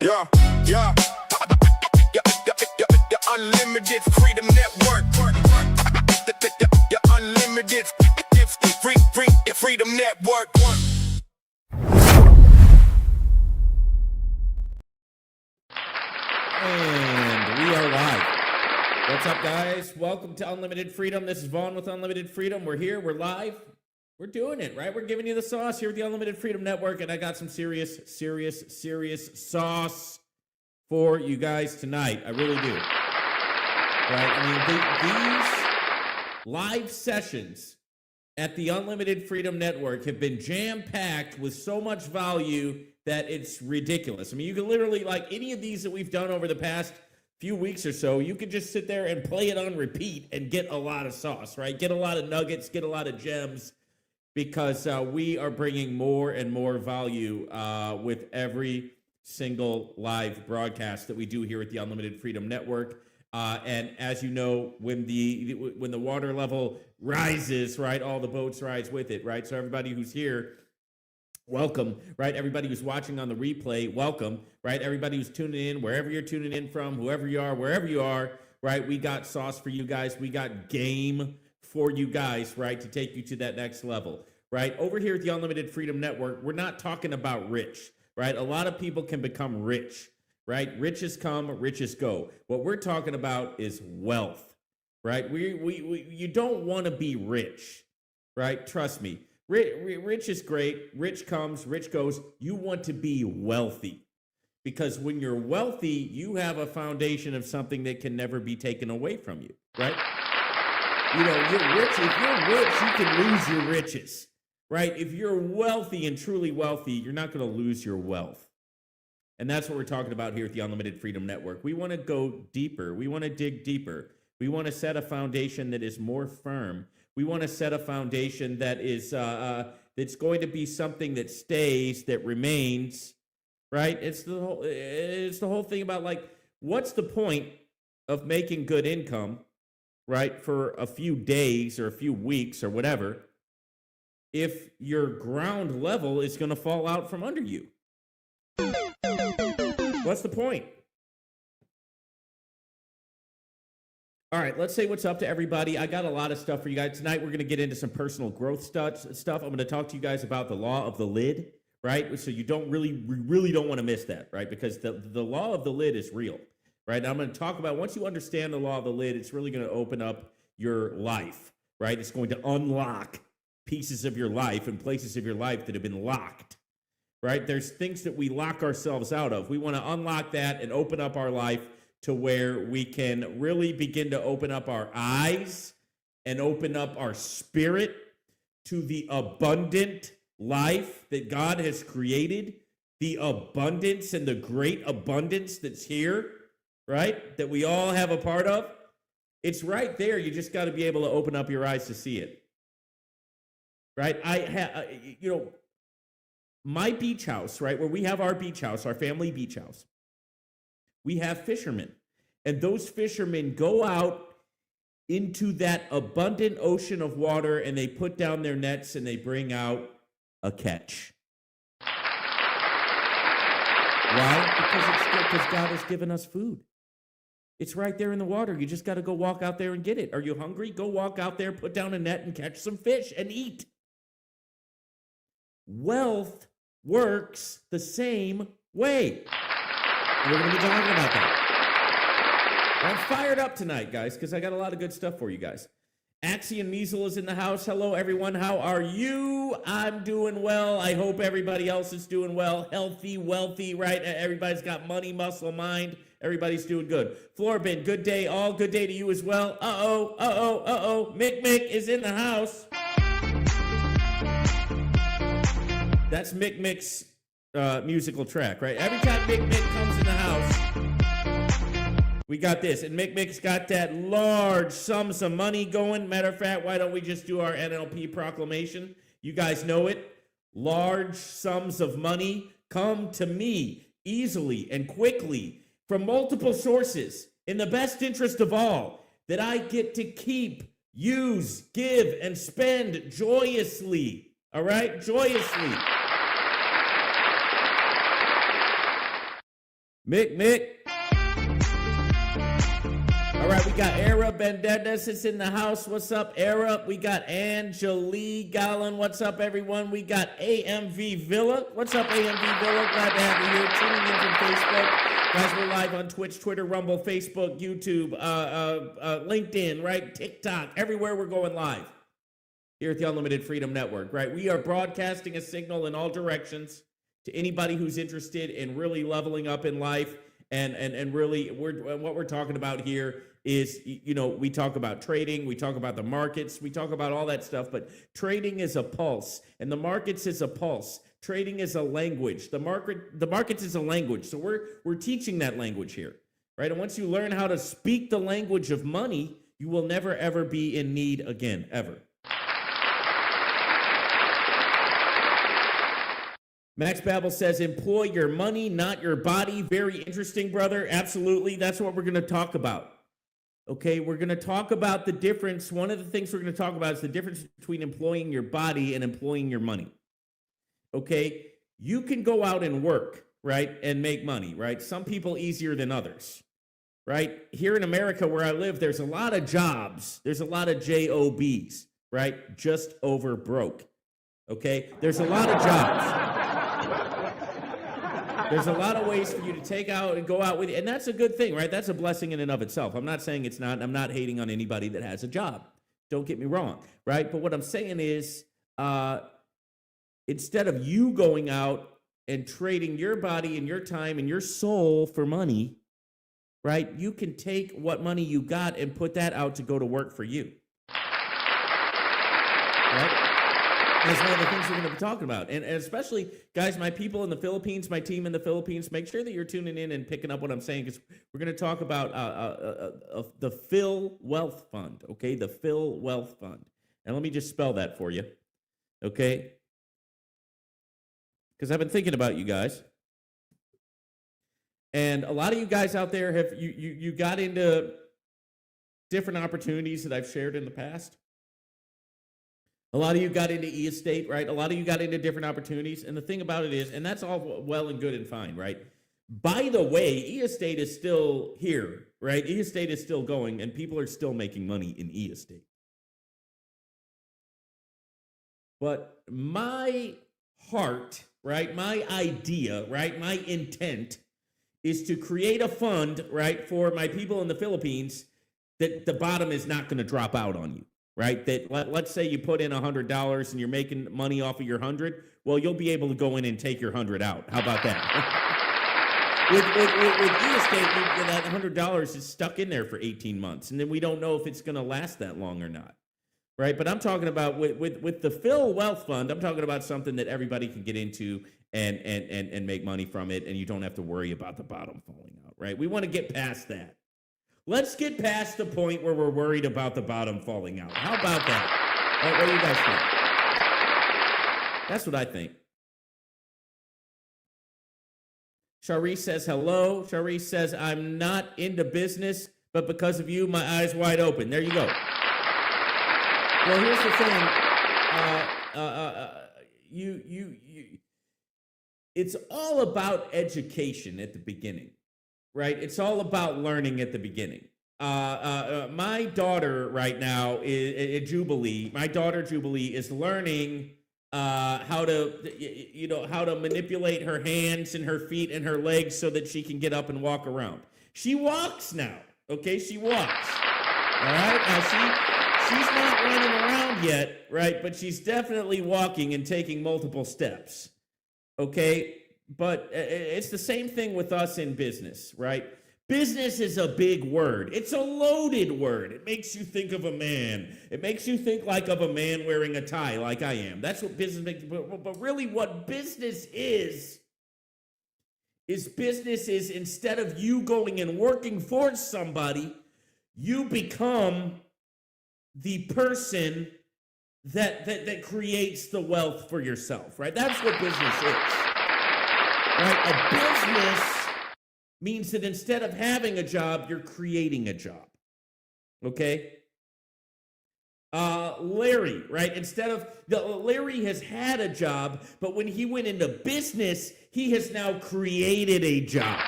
Yeah, yeah. The unlimited freedom network. The unlimited freedom network. And we are live. What's up, guys? Welcome to Unlimited Freedom. This is Vaughan with Unlimited Freedom. We're here. We're live. We're doing it, right? We're giving you the sauce here at the Unlimited Freedom Network, and I got some serious sauce for you guys tonight. I really do. Right? I mean, these live sessions at the Unlimited Freedom Network have been jam-packed with so much value that it's ridiculous. I mean, you can literally, like any of these that we've done over the past few weeks or so, you could just sit there and play it on repeat and get a lot of sauce, right? Get a lot of nuggets, get a lot of gems, because we are bringing more and more value with every single live broadcast that we do here at the Unlimited Freedom Network. And as you know, when the water level rises, right, all the boats rise with it, right? So everybody who's here, welcome, right? Everybody who's watching on the replay, welcome, right? Everybody who's tuning in, wherever you're tuning in from, whoever you are, wherever you are, right? We got sauce for you guys. We got game for you guys, right, to take you to that next level, right? Over here at the Unlimited Freedom Network, we're not talking about rich, right? A lot of people can become rich, right? Riches come, riches go. What we're talking about is wealth, right? You don't want to be rich, right? Trust me. Rich is great. Rich comes, rich goes. You want to be wealthy, because when you're wealthy, you have a foundation of something that can never be taken away from you, right? You know, you're rich. If you're rich, you can lose your riches, right? If you're wealthy and truly wealthy, you're not going to lose your wealth. And that's what we're talking about here at the Unlimited Freedom Network. We want to go deeper. We want to dig deeper. We want to set a foundation that is more firm. We want to set a foundation that is that's going to be something that stays, that remains, right? It's the whole thing about, like, what's the point of making good income, right, for a few days or a few weeks or whatever, if your ground level is going to fall out from under you? What's the point? All right, let's say what's up to everybody. I got a lot of stuff for you guys. Tonight, we're going to get into some personal growth stuff. I'm going to talk to you guys about the law of the lid, right? So you really don't want to miss that, right? Because the law of the lid is real, right? And I'm going to talk about, once you understand the law of the lid, it's really going to open up your life, right? It's going to unlock pieces of your life and places of your life that have been locked, right? There's things that we lock ourselves out of. We want to unlock that and open up our life to where we can really begin to open up our eyes and open up our spirit to the abundant life that God has created, the abundance and the great abundance that's here, right? That we all have a part of. It's right there. You just got to be able to open up your eyes to see it, right? My beach house, right, where we have our beach house, our family beach house, we have fishermen, and those fishermen go out into that abundant ocean of water, and they put down their nets and they bring out a catch. Why? Because God has given us food. It's right there in the water. You just got to go walk out there and get it. Are you hungry? Go walk out there, put down a net, and catch some fish and eat. Wealth works the same way. And we're going to be talking about that. I'm fired up tonight, guys, because I got a lot of good stuff for you guys. Axie and Measle is in the house. Hello, everyone. How are you? I'm doing well. I hope everybody else is doing well. Healthy, wealthy, right? Everybody's got money, muscle, mind. Everybody's doing good. Florbin, good day. All good day to you as well. Mick is in the house. That's Mick's musical track, right? Every time Mick comes in the house, we got this. And Mick's got that large sums of money going. Matter of fact, why don't we just do our NLP proclamation? You guys know it. Large sums of money come to me easily and quickly from multiple sources in the best interest of all, that I get to keep, use, give, and spend joyously. All right? Joyously. Mick. All right, we got Era Bendedas is in the house. What's up, Era? We got Angelique Gallen. What's up, everyone? We got AMV Villa. What's up, AMV Villa? Glad to have you here. Tuning in from Facebook. Guys, we're live on Twitch, Twitter, Rumble, Facebook, YouTube, LinkedIn, right? TikTok, everywhere we're going live here at the Unlimited Freedom Network, right? We are broadcasting a signal in all directions to anybody who's interested in really leveling up in life. And really, what we're talking about here is, you know, we talk about trading, we talk about the markets, we talk about all that stuff, but trading is a pulse, and the markets is a pulse. Trading is a language. The markets is a language. So we're teaching that language here, right? And once you learn how to speak the language of money, you will never, ever be in need again, ever. Max Babel says, employ your money, not your body. Very interesting, brother. Absolutely. That's what we're going to talk about. Okay, we're going to talk about the difference. One of the things we're going to talk about is the difference between employing your body and employing your money. Okay, you can go out and work, right, and make money, right? Some people easier than others, right? Here in America where I live, there's a lot of jobs. There's a lot of JOBs, right? Just over broke. Okay, there's a lot of jobs. There's a lot of ways for you to take out and go out with, and that's a good thing, right? That's a blessing in and of itself. I'm not saying it's not. I'm not hating on anybody that has a job. Don't get me wrong, right? But what I'm saying is, instead of you going out and trading your body and your time and your soul for money, right? You can take what money you got and put that out to go to work for you, right? That's one of the things we're going to be talking about. And especially, guys, my people in the Philippines, my team in the Philippines, make sure that you're tuning in and picking up what I'm saying, because we're going to talk about the Phil Wealth Fund, okay? The Phil Wealth Fund. And let me just spell that for you, okay? Because I've been thinking about you guys. And a lot of you guys out there have, you got into different opportunities that I've shared in the past. A lot of you got into e-estate, right? A lot of you got into different opportunities. And the thing about it is, and that's all well and good and fine, right? By the way, e-estate is still here, right? E-estate is still going, and people are still making money in e-estate. But my heart, right, my idea, right, my intent is to create a fund, right, for my people in the Philippines that the bottom is not going to drop out on you. Right? That let's say you put in $100 and you're making money off of your 100. Well, you'll be able to go in and take your 100 out. How about that? with e-estate, that $100 is stuck in there for 18 months, and then we don't know if it's going to last that long or not. Right? But I'm talking about with the Phil Wealth Fund, I'm talking about something that everybody can get into and make money from it, and you don't have to worry about the bottom falling out. Right? We want to get past that. Let's get past the point where we're worried about the bottom falling out. How about that? What do you guys think? That's what I think. Sharice says hello. Sharice says, I'm not into business, but because of you, my eyes wide open. There you go. Well, here's the thing. It's all about education at the beginning. Right? It's all about learning at the beginning. My daughter right now is Jubilee. My daughter Jubilee is learning how to manipulate her hands and her feet and her legs so that she can get up and walk around. She walks now. Okay, she walks. All right. Now she's not running around yet, right? But she's definitely walking and taking multiple steps. Okay. But it's the same thing with us in business, right? Business is a big word. It's a loaded word. It makes you think of a man. It makes you think like of a man wearing a tie like I am. That's what business makes. But really what business is business is instead of you going and working for somebody, you become the person that creates the wealth for yourself, right? That's what business is. Right? A business means that instead of having a job, you're creating a job. Okay? Larry, right? Larry has had a job, but when he went into business, he has now created a job.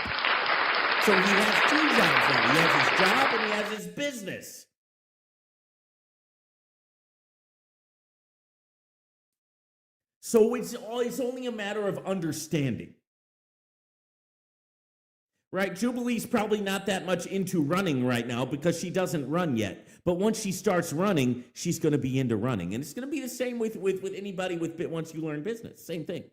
So he has two jobs now. He has his job and he has his business. So it's only a matter of understanding. Right? Jubilee's probably not that much into running right now because she doesn't run yet. But once she starts running, she's going to be into running. And it's going to be the same with anybody once you learn business. Same thing.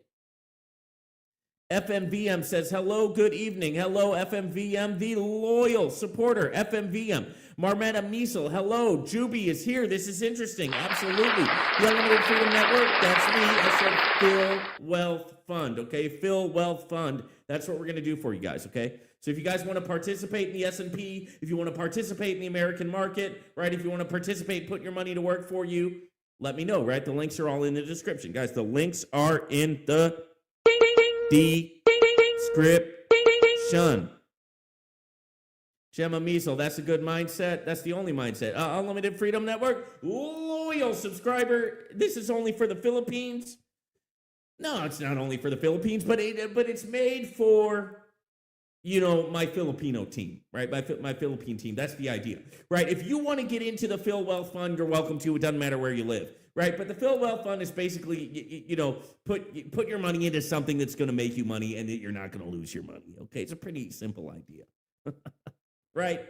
FMVM says, hello, good evening. Hello, FMVM, the loyal supporter, FMVM. Marmetta Miesel, hello, Juby is here. This is interesting. Absolutely. The Unlimited Freedom Network, that's me. I said Phil Wealth Fund, okay? Phil Wealth Fund. That's what we're going to do for you guys, okay? So if you guys want to participate in the S&P, if you want to participate in the American market, right, if you want to participate, put your money to work for you, let me know, right? The links are all in the description. Guys, the links are in the description. Gemma Miesel, that's a good mindset. That's the only mindset. Unlimited Freedom Network, loyal subscriber. This is only for the Philippines. No, it's not only for the Philippines, but it's made for, my Filipino team, right? My Philippine team. That's the idea, right? If you want to get into the Phil Wealth Fund, you're welcome to. It doesn't matter where you live, right? But the Phil Wealth Fund is basically, put your money into something that's going to make you money and that you're not going to lose your money. Okay, it's a pretty simple idea, right?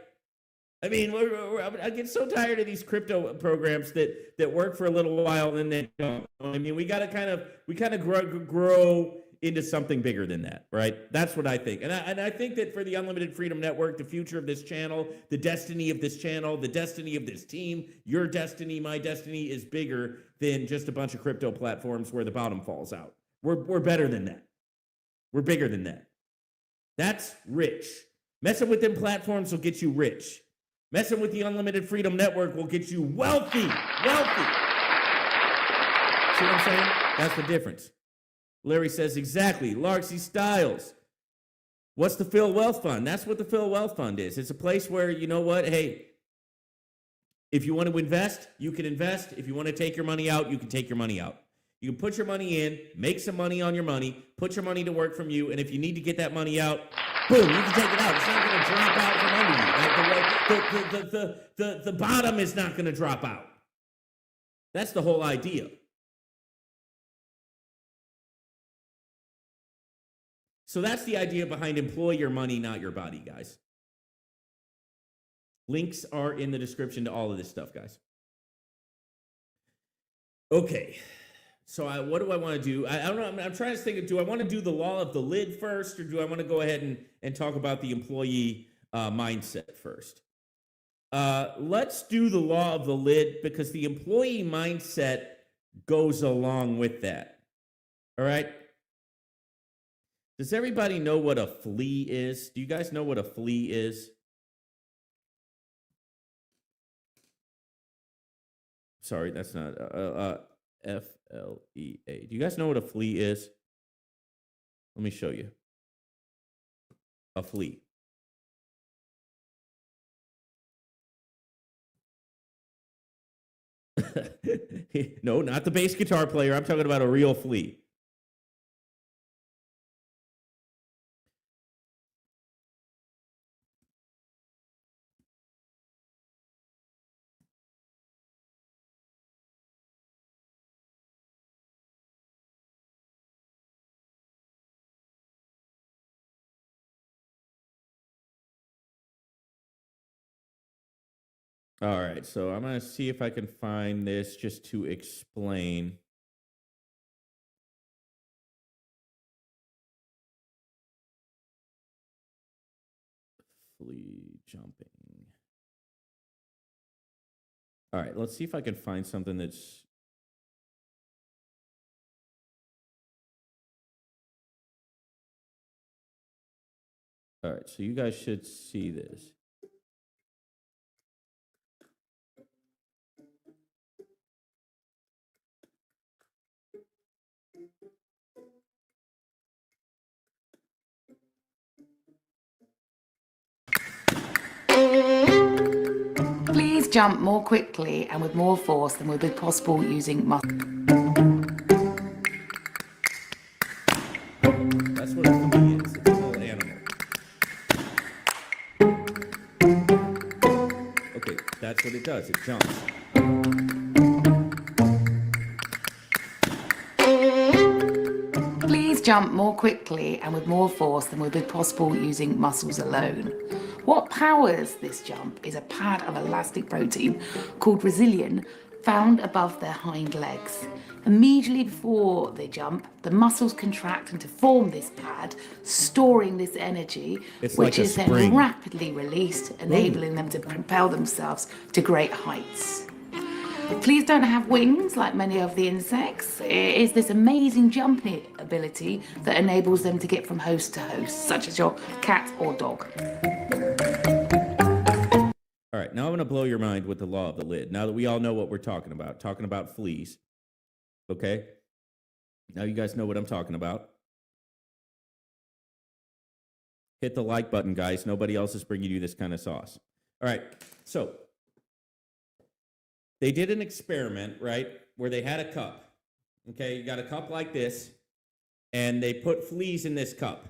I mean, I get so tired of these crypto programs that work for a little while and then don't. I mean, we kind of grow into something bigger than that, right? That's what I think. And I think that for the Unlimited Freedom Network, the future of this channel, the destiny of this channel, the destiny of this team, your destiny, my destiny is bigger than just a bunch of crypto platforms where the bottom falls out. We're better than that. We're bigger than that. That's rich. Messing with them platforms will get you rich. Messing with the Unlimited Freedom Network will get you wealthy. Wealthy. See what I'm saying? That's the difference. Larry says, exactly. Larksy Styles. What's the Phil Wealth Fund? That's what the Phil Wealth Fund is. It's a place where, you know what? Hey, if you want to invest, you can invest. If you want to take your money out, you can take your money out. You can put your money in, make some money on your money, put your money to work from you, and if you need to get that money out, boom, you can take it out. It's not going to drop out from under you. Like the bottom is not going to drop out. That's the whole idea. So that's the idea behind employ your money, not your body, guys. Links are in the description to all of this stuff, guys. Okay. So what do I want to do? I don't know. I'm trying to think. Do I want to do the law of the lid first, or do I want to go ahead and talk about the employee mindset first? Let's do the law of the lid because the employee mindset goes along with that. All right. Does everybody know what a flea is? Do you guys know what a flea is? Sorry, that's not F-L-E-A. Do you guys know what a flea is? Let me show you. A flea. No, not the bass guitar player. I'm talking about a real flea. All right, so I'm going to see if I can find this just to explain. Flea jumping. All right, let's see if I can find something that's... All right, so you guys should see this. Please jump more quickly and with more force than would be possible using muscle. That's what a flea is. It's a little animal. That's what it does. It jumps. Please jump more quickly and with more force than would be possible using muscles alone. What powers this jump is a pad of elastic protein called resilient found above their hind legs. Immediately before they jump, the muscles contract into form this pad, storing this energy, It's which like a is then spring. rapidly released, enabling them to propel themselves to great heights. Fleas don't have wings like many of the insects. It is this amazing jumping ability that enables them to get from host to host, such as your cat or dog. All right, now I'm going to blow your mind with the law of the lid. Now that we all know what we're talking about fleas. Okay? Now you guys know what I'm talking about. Hit the like button, guys. Nobody else is bringing you this kind of sauce. All right, so they did an experiment, right, where they had a cup. Okay, you got a cup like this, and they put fleas in this cup,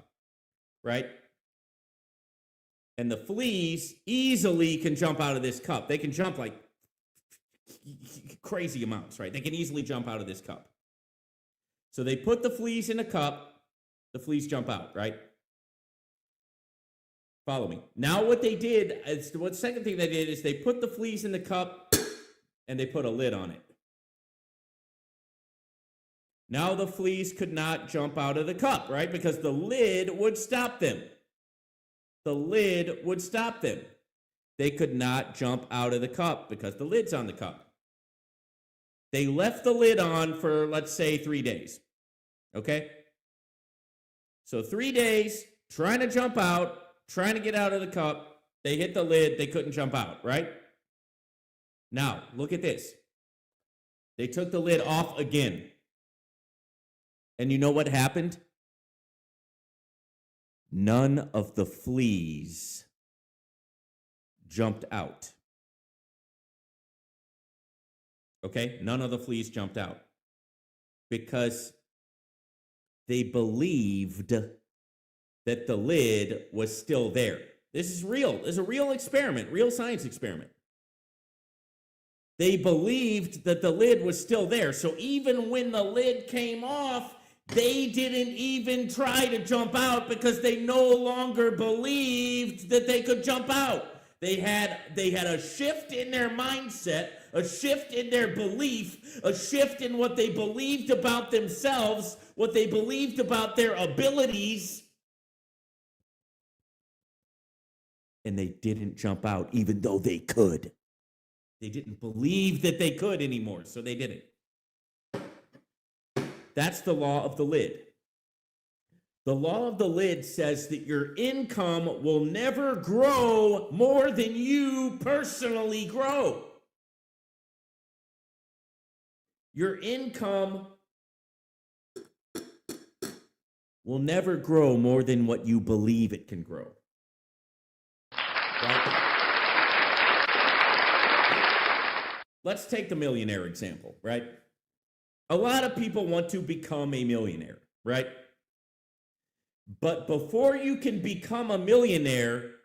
right? And the fleas easily can jump out of this cup. They can jump like crazy amounts, right? They can easily jump out of this cup. So they put the fleas in a cup, the fleas jump out, right? Follow me. Now what they did, what second thing they did is they put the fleas in the cup and they put a lid on it. Now the fleas could not jump out of the cup, right? Because the lid would stop them. The lid would stop them. They could not jump out of the cup because the lid's on the cup. They left the lid on for, let's say, 3 days. Okay? So 3 days, trying to jump out, trying to get out of the cup. They hit the lid. They couldn't jump out, right? Now, look at this. They took the lid off again. And you know what happened? None of the fleas jumped out. Okay? None of the fleas jumped out. Because they believed that the lid was still there. This is real. This is a real experiment, real science experiment. They believed that the lid was still there. So even when the lid came off, they didn't even try to jump out because they no longer believed that they could jump out. They had a shift in their mindset, a shift in their belief, a shift in what they believed about themselves, what they believed about their abilities. And they didn't jump out even though they could. They didn't believe that they could anymore, so they didn't. That's the law of the lid. The law of the lid says that your income will never grow more than you personally grow. Your income will never grow more than what you believe it can grow. Right? Let's take the millionaire example, right? A lot of people want to become a millionaire, right? But before you can become a millionaire,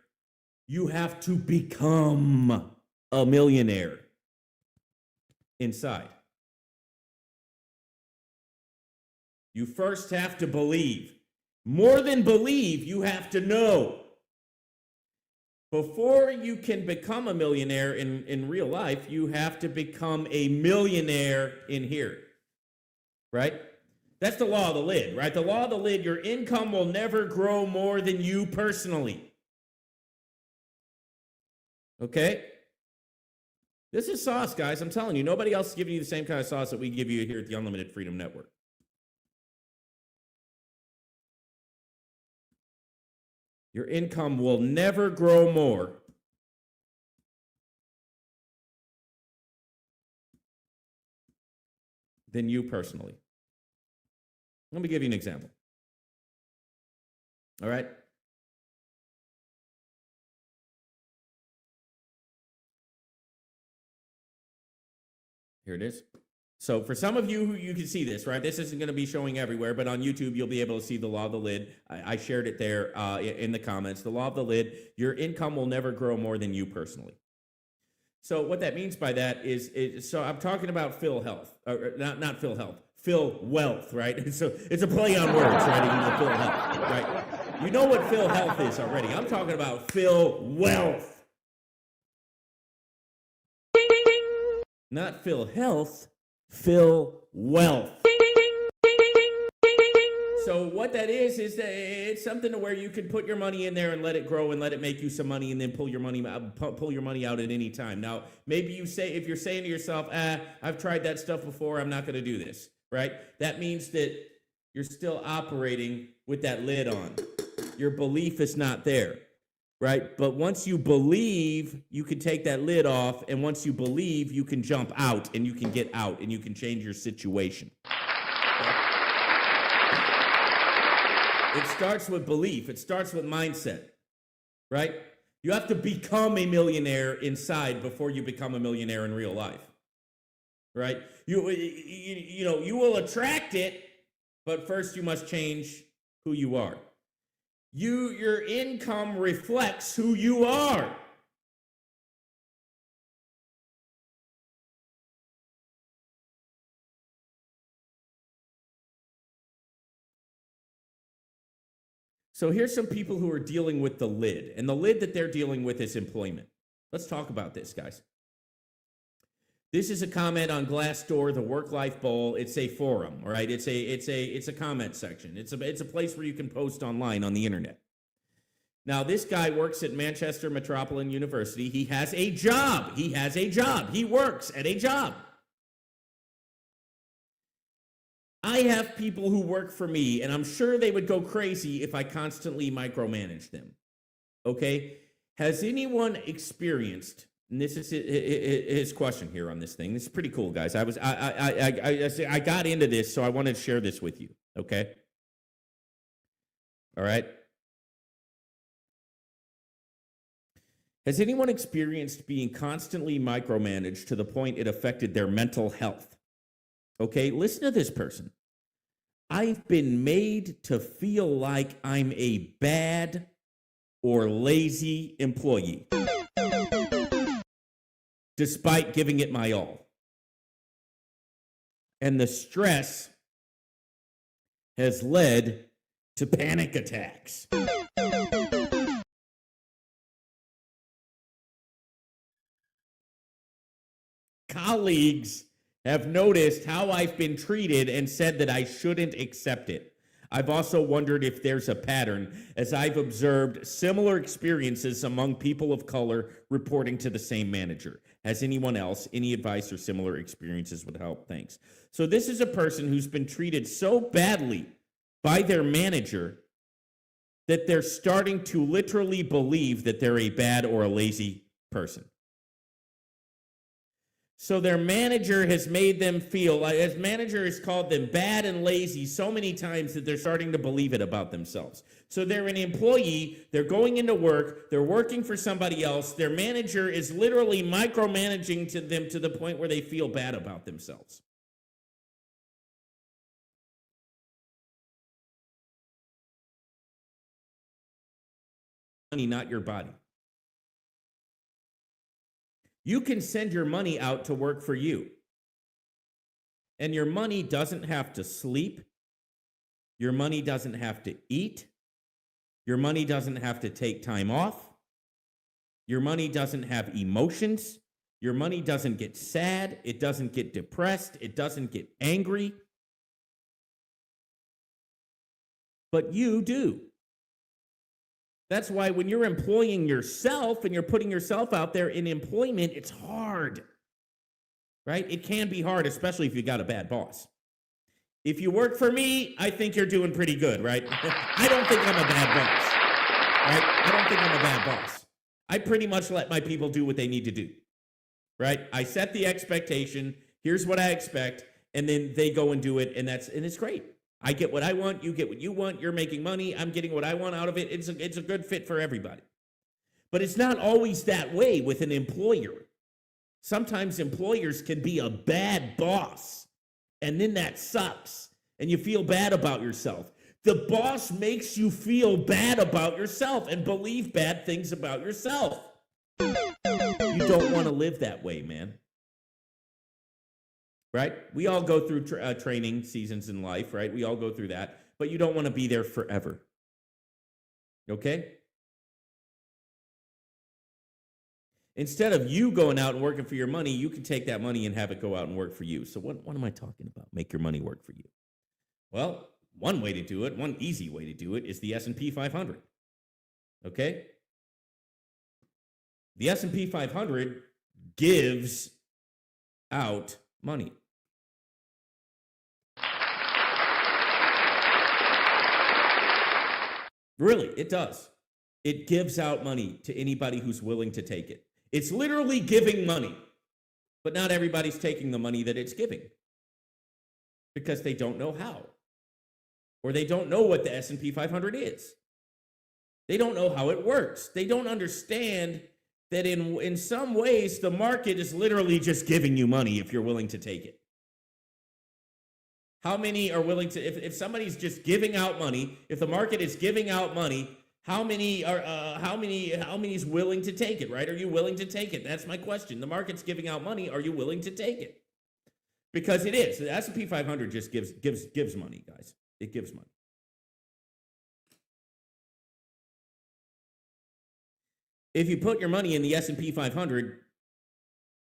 you have to become a millionaire inside. You first have to believe. More than believe, you have to know. Before you can become a millionaire in real life, you have to become a millionaire in here, right? That's the law of the lid, right? The law of the lid, your income will never grow more than you personally. Okay? This is sauce, guys. I'm telling you, nobody else is giving you the same kind of sauce that we give you here at the Unlimited Freedom Network. Your income will never grow more than you personally. Let me give you an example. All right? Here it is. So for some of you, you can see this, right? This isn't going to be showing everywhere, but on YouTube, you'll be able to see the law of the lid. I shared it there in the comments. The law of the lid, your income will never grow more than you personally. So what that means by that is so I'm talking about Phil Health, or not Phil Health, Phil Wealth, right? So it's a play on words, right? Into Phil Health, right? You know what Phil Health is already. I'm talking about Phil Wealth. Not Phil Health, Phil Wealth. So what that is that it's something to where you can put your money in there and let it grow and let it make you some money and then pull your money out at any time. Now, maybe you say, if you're saying to yourself, I've tried that stuff before, I'm not going to do this, right? That means that you're still operating with that lid on. Your belief is not there, right? But once you believe, you can take that lid off, and once you believe, you can jump out and you can get out and you can change your situation. It starts with belief. It starts with mindset, right? You have to become a millionaire inside before you become a millionaire in real life, right? You will attract it, but first you must change who you are. Your income reflects who you are. So here's some people who are dealing with the lid, and the lid that they're dealing with is employment. Let's talk about this, guys. This is a comment on Glassdoor, the Work-Life Bowl. It's a forum, all right? It's a comment section. It's a place where you can post online on the internet. Now, this guy works at Manchester Metropolitan University. He has a job. He works at a job. I have people who work for me, and I'm sure they would go crazy if I constantly micromanage them. Okay? Has anyone experienced, and this is his question here on this thing. This is pretty cool, guys. I got into this, so I wanted to share this with you. Okay? All right? Has anyone experienced being constantly micromanaged to the point it affected their mental health? Okay, listen to this person. I've been made to feel like I'm a bad or lazy employee, despite giving it my all. And the stress has led to panic attacks. Colleagues have noticed how I've been treated and said that I shouldn't accept it. I've also wondered if there's a pattern, as I've observed similar experiences among people of color reporting to the same manager. Has anyone else any advice or similar experiences would help? Thanks. So this is a person who's been treated so badly by their manager that they're starting to literally believe that they're a bad or a lazy person. So their manager has made them feel like, his manager has called them bad and lazy so many times that they're starting to believe it about themselves. So they're an employee, they're going into work, they're working for somebody else, their manager is literally micromanaging to them to the point where they feel bad about themselves. Money, not your body. You can send your money out to work for you. And your money doesn't have to sleep. Your money doesn't have to eat. Your money doesn't have to take time off. Your money doesn't have emotions. Your money doesn't get sad. It doesn't get depressed. It doesn't get angry. But you do. That's why when you're employing yourself and you're putting yourself out there in employment, it's hard, right? It can be hard, especially if you got a bad boss. If you work for me, I think you're doing pretty good, right? I don't think I'm a bad boss, right? I don't think I'm a bad boss. I pretty much let my people do what they need to do, right? I set the expectation. Here's what I expect, and then they go and do it, and it's great. I get what I want, you get what you want, you're making money, I'm getting what I want out of it. It's a good fit for everybody. But it's not always that way with an employer. Sometimes employers can be a bad boss, and then that sucks, and you feel bad about yourself. The boss makes you feel bad about yourself and believe bad things about yourself. You You don't want to live that way, man. Right? We all go through training seasons in life, right? We all go through that, but you don't want to be there forever. Okay? Instead of you going out and working for your money, you can take that money and have it go out and work for you. So what am I talking about? Make your money work for you. Well, one way to do it, one easy way to do it is the S&P 500. Okay? The S&P 500 gives out money. Really, it does. It gives out money to anybody who's willing to take it. It's literally giving money, but not everybody's taking the money that it's giving because they don't know how, or they don't know what the S&P 500 is. They don't know how it works. They don't understand that in some ways, the market is literally just giving you money if you're willing to take it. How many are willing to, if somebody's just giving out money, if the market is giving out money, how many is willing to take it, right? Are you willing to take it? That's my question. The market's giving out money. Are you willing to take it? Because it is. The S&P 500 just gives money, guys. It gives money. If you put your money in the S&P 500,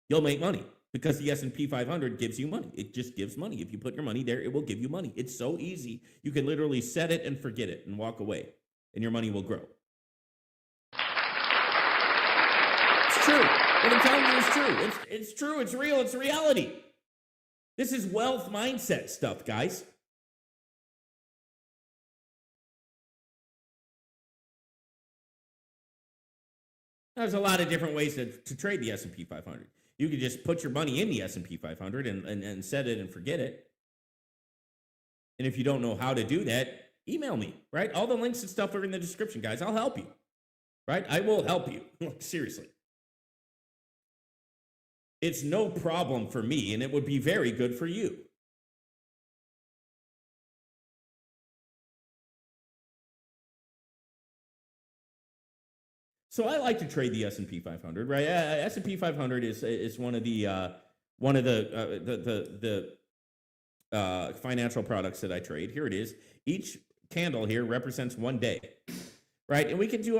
you'll make money because the S&P 500 gives you money. It just gives money. If you put your money there, it will give you money. It's so easy. You can literally set it and forget it and walk away, and your money will grow. It's true. What I'm telling you is true. It's true. It's real. It's reality. This is wealth mindset stuff, guys. There's a lot of different ways to trade the S&P 500. You could just put your money in the S&P 500 and set it and forget it. And if you don't know how to do that, email me, right? All the links and stuff are in the description, guys. I'll help you, right? I will help you. Seriously. It's no problem for me, and it would be very good for you. So I like to trade the S&P 500, right? S&P 500 is one of the financial products that I trade. Here it is. Each candle here represents one day, right? And we can do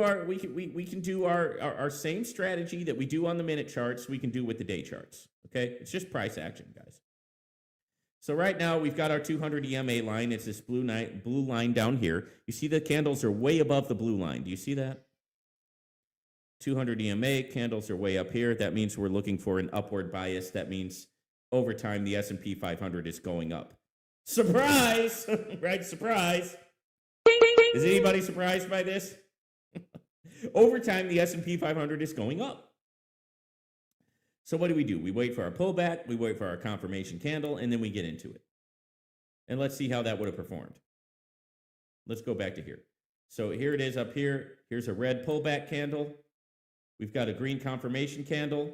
our same strategy that we do on the minute charts. We can do with the day charts. Okay, it's just price action, guys. So right now we've got our 200 EMA line. It's this blue line down here. You see the candles are way above the blue line. Do you see that? 200 EMA candles are way up here. That means we're looking for an upward bias. That means over time the S&P 500 is going up. Surprise! Right? Surprise. Is anybody surprised by this? Over time the S&P 500 is going up. So what do? We wait for our pullback, we wait for our confirmation candle, and then we get into it. And let's see how that would have performed. Let's go back to here. So here it is up here. Here's a red pullback candle. We've got a green confirmation candle.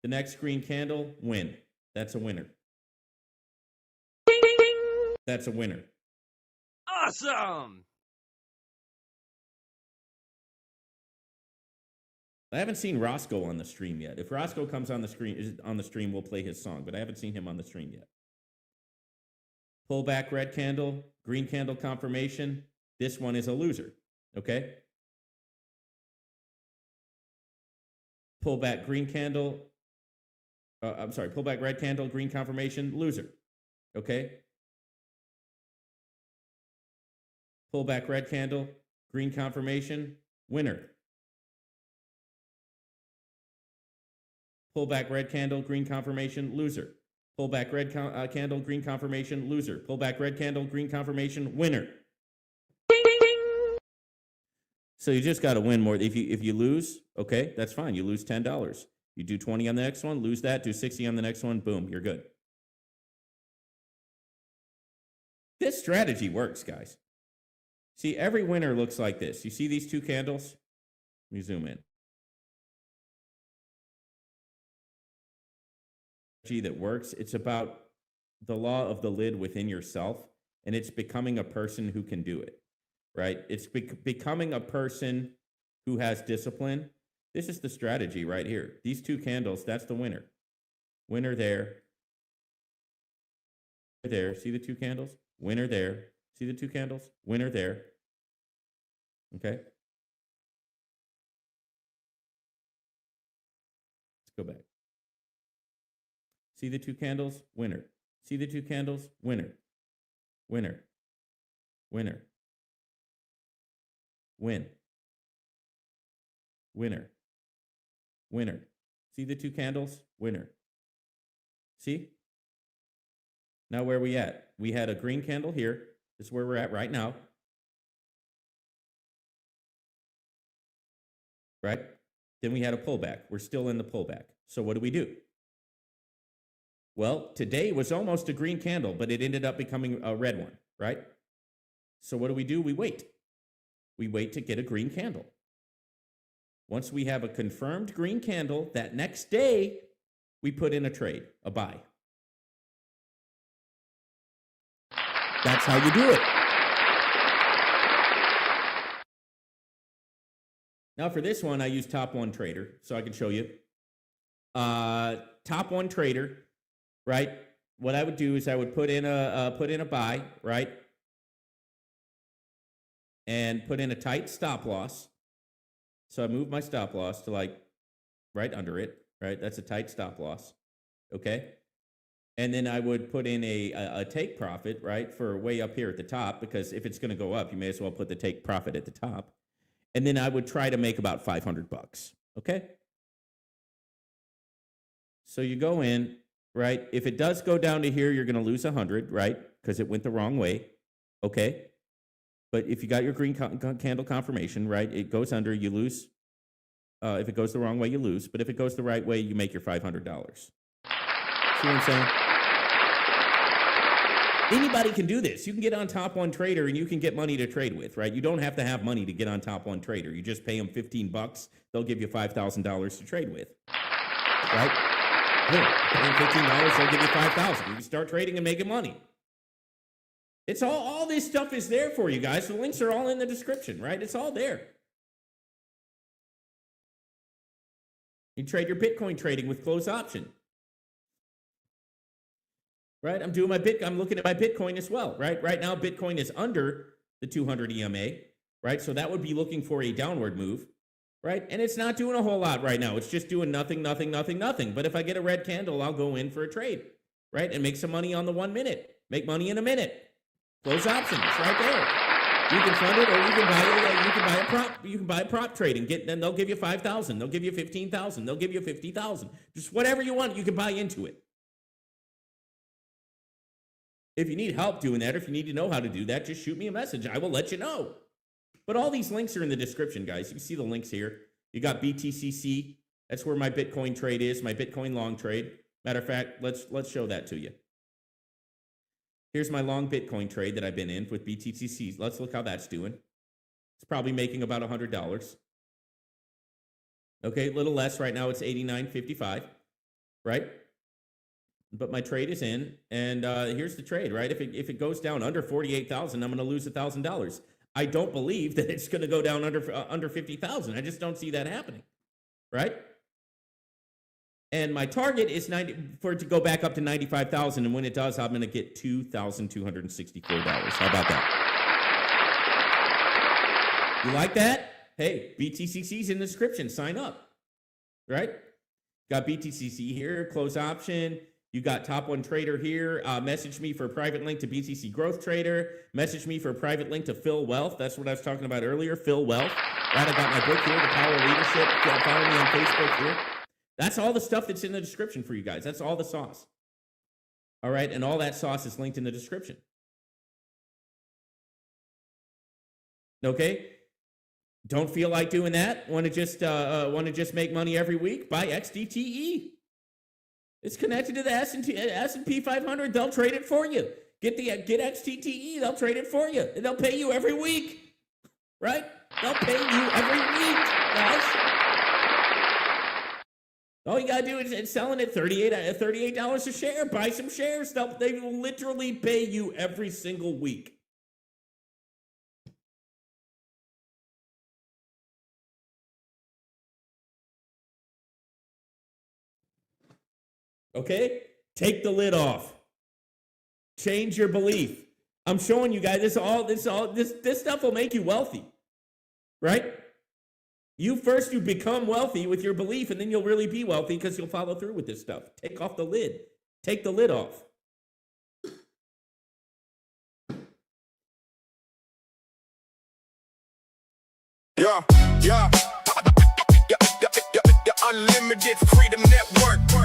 The next green candle, win. That's a winner. That's a winner. Awesome! I haven't seen Roscoe on the stream yet. If Roscoe comes on the stream, we'll play his song, but I haven't seen him on the stream yet. Pullback red candle, green candle confirmation. This one is a loser, okay? Pullback green candle, pullback red candle, green confirmation, loser, okay? Pullback red candle, green confirmation, winner. Pullback red candle, green confirmation, loser. Pullback red candle, green confirmation, loser. Pullback red candle, green confirmation, winner. So you just got to win more. If you lose, okay, that's fine. You lose $10. You do 20 on the next one, lose that, do 60 on the next one, boom, you're good. This strategy works, guys. See, every winner looks like this. You see these two candles? Let me zoom in. That works. It's about the law of the lid within yourself, and it's becoming a person who can do it. Right? It's becoming a person who has discipline, This is the strategy right here. These two candles, that's the winner. Winner there. There, see the two candles? Winner there. See the two candles? Winner there. Okay. Let's go back. See the two candles? Winner. See the two candles? Winner. Winner. Winner. Win. Winner. Winner. See the two candles? Winner. See? Now where are we at? We had a green candle here. This is where we're at right now. Right? Then we had a pullback. We're still in the pullback. So what do? Well, today was almost a green candle, but it ended up becoming a red one, right? So what do? We wait. We wait to get a green candle. Once we have a confirmed green candle, that next day, we put in a trade, a buy. That's how you do it. Now for this one, I use TopOne Trader, so I can show you. TopOne Trader, right? What I would do is I would put in a buy, right? And put in a tight stop loss. So I move my stop loss to like right under it, right? That's a tight stop loss, okay? And then I would put in a take profit, right, for way up here at the top, because if it's going to go up, you may as well put the take profit at the top. And then I would try to make about $500, okay? So you go in, right? If it does go down to here, you're going to lose 100, right? Because it went the wrong way, okay? But if you got your green candle confirmation, right, it goes under, you lose. If it goes the wrong way, you lose. But if it goes the right way, you make your $500. See what I'm saying? Anybody can do this. You can get on TopOne Trader and you can get money to trade with, right? You don't have to have money to get on TopOne Trader. You just pay them $15. They'll give you $5,000 to trade with, right? Pay them $15, they'll give you $5,000. You can start trading and making money. It's all this stuff is there for you guys. The links are all in the description, right? It's all there. You trade your Bitcoin trading with close option. Right? I'm looking at my Bitcoin as well, right? Right now, Bitcoin is under the 200 EMA, right? So that would be looking for a downward move, right? And it's not doing a whole lot right now. It's just doing nothing, nothing, nothing, nothing. But if I get a red candle, I'll go in for a trade, right? And make some money on the 1 minute. Make money in a minute. Close options right there. You can fund it, or you can buy a prop. You can buy a prop trade and then they'll give you 5,000. They'll give you 15,000. They'll give you 50,000. Just whatever you want, you can buy into it. If you need help doing that, or if you need to know how to do that, just shoot me a message. I will let you know. But all these links are in the description, guys. You can see the links here. You got BTCC. That's where my Bitcoin trade is, my Bitcoin long trade. Matter of fact, let's show that to you. Here's my long Bitcoin trade that I've been in with BTCC. Let's look how that's doing. It's probably making about $100. Okay, a little less right now. It's $89.55, right? But my trade is in, and here's the trade, right? If it goes down under 48,000, I'm going to lose $1,000. I don't believe that it's going to go down under 50,000. I just don't see that happening, right? And my target is for it to go back up to 95,000, and when it does, I'm going to get $2,264. How about that? You like that? Hey, BTCC's in the description. Sign up, right? Got BTCC here, close option. You got TopOne Trader here. Message me for a private link to BTC Growth Trader. Message me for a private link to Phil Wealth. That's what I was talking about earlier, Phil Wealth. Right, I got my book here, The Power of Leadership. Follow me on Facebook here. That's all the stuff that's in the description for you guys. That's all the sauce. All right, and all that sauce is linked in the description. Okay? Don't feel like doing that? Want to just make money every week? Buy XDTE. It's connected to the S&P 500. They'll trade it for you. Get XDTE. They'll trade it for you. And they'll pay you every week. Right? They'll pay you every week, guys. All you got to do is selling it $38 a share. Buy some shares. They will literally pay you every single week. Okay? Take the lid off. Change your belief. I'm showing you guys this stuff will make you wealthy. Right? You become wealthy with your belief, and then you'll really be wealthy because you'll follow through with this stuff. Take off the lid. Take the lid off. Yeah. The Unlimited Freedom Network.